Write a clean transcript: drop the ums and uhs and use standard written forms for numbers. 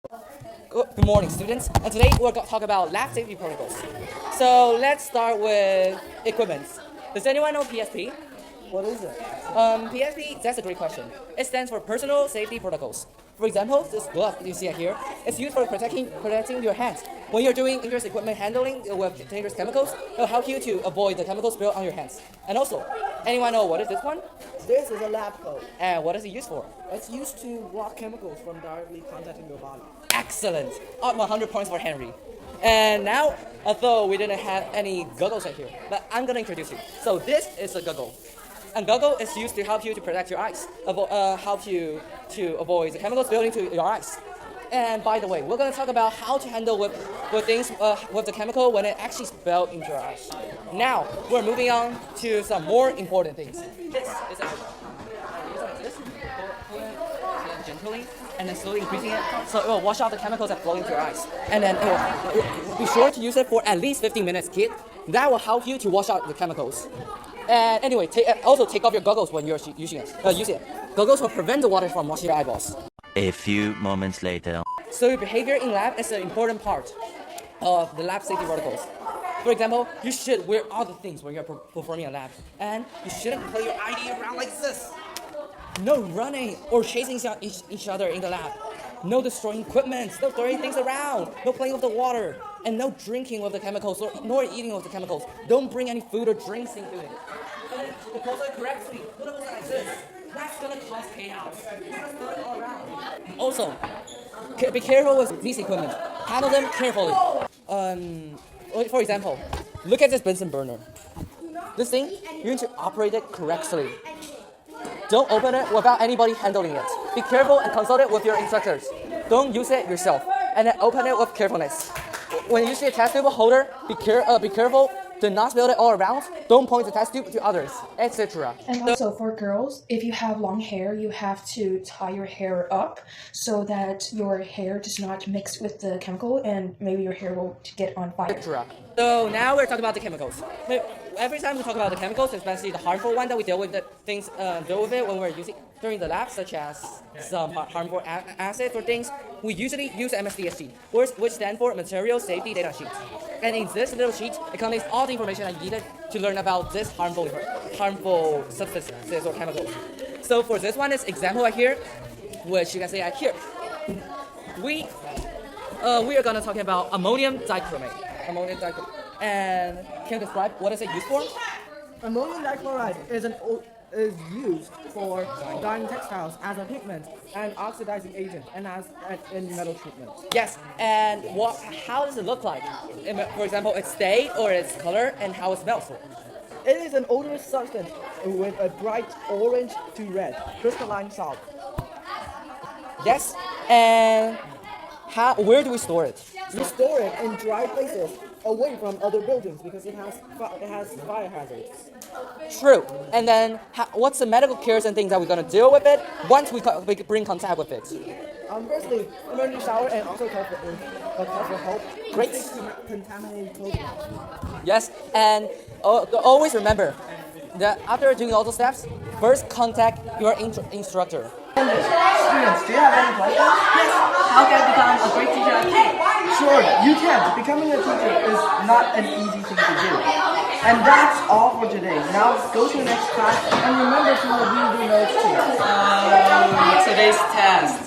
Good morning, students. And today we're going to talk about lab safety protocols. So let's start with equipment. Does anyone know PSP? What is it? PSP, that's a great question. It stands for Personal Safety Protocols. For example, this glove you see here is used for protecting your hands. When you're doing dangerous equipment handling with dangerous chemicals, it'll help you to avoid the chemical spill on your hands. And also, anyone know what is this one? This is a lab coat. And what is it used for? It's used to block chemicals from directly contacting your body. Excellent! 100 points for Henry. And now, although we didn't have any goggles right here, but I'm gonna introduce you. So this is a goggle. And goggle is used to help you to protect your eyes, help you to avoid the chemicals spilling to your eyes. And by the way, we're gonna talk about how to handle with things with the chemical when it actually spilled into your eyes. Now we're moving on to some more important things. This is this. Pull it gently and then slowly increasing it so it will wash out the chemicals that flow into your eyes. And then be sure to use it for at least 15 minutes, kid. That will help you to wash out the chemicals. And anyway, also take off your goggles when you're using it. Goggles will prevent the water from washing your eyeballs. A few moments later. So your behavior in lab is an important part of the lab safety protocols. For example, you should wear all the things when you're performing a lab. And you shouldn't play your ID around like this. No running or chasing each other in the lab. No destroying equipment, no throwing things around, no playing with the water, and no drinking with the chemicals nor eating with the chemicals. Don't bring any food or drinks into it. Depose it correctly. Put it like this. That's gonna cause chaos. Just put it all around. Also, be careful with these equipment. Handle them carefully. For example, look at this Bunsen burner. This thing, you need to operate it correctly. Don't open it without anybody handling it. Be careful and consult it with your instructors. Don't use it yourself. And then open it with carefulness. When you see a test tube holder, be careful. Do not spill it all around. Don't point the test tube to others, etc. And also for girls, if you have long hair, you have to tie your hair up so that your hair does not mix with the chemical and maybe your hair will get on fire. Etc. So now we're talking about the chemicals. Every time we talk about the chemicals, especially the harmful one that we deal with it when we're using during the lab, such as some harmful acids or things, we usually use MSDSG, which stands for Material Safety Data Sheet. And in this little sheet, it contains all the information I needed to learn about this harmful substances or chemicals. So for this one, is example right here, which you can see right here. We are gonna talk about ammonium dichromate. And can you describe what is it used for? Ammonium dichloride is used for dyeing textiles as a pigment and oxidizing agent and in metal treatment. Yes, and how does it look like? For example, its state or its color and how it smells. It is an odorous substance with a bright orange to red crystalline salt. Yes, and where do we store it? We store it in dry places away from other buildings because it has fire hazards. True. And then, what's the medical cares and things that we're gonna deal with it once we bring contact with it? Firstly, emergency shower and also call for help. Great. Contaminated clothing. Yes, and always remember that after doing all those steps, first contact your instructor. Students, do you have any questions? Yes. How can I become a great teacher at K? Sure, you can. Becoming a teacher is not an easy thing to do. And that's all for today. Now go to the next class and remember to review the notes too. Today's test.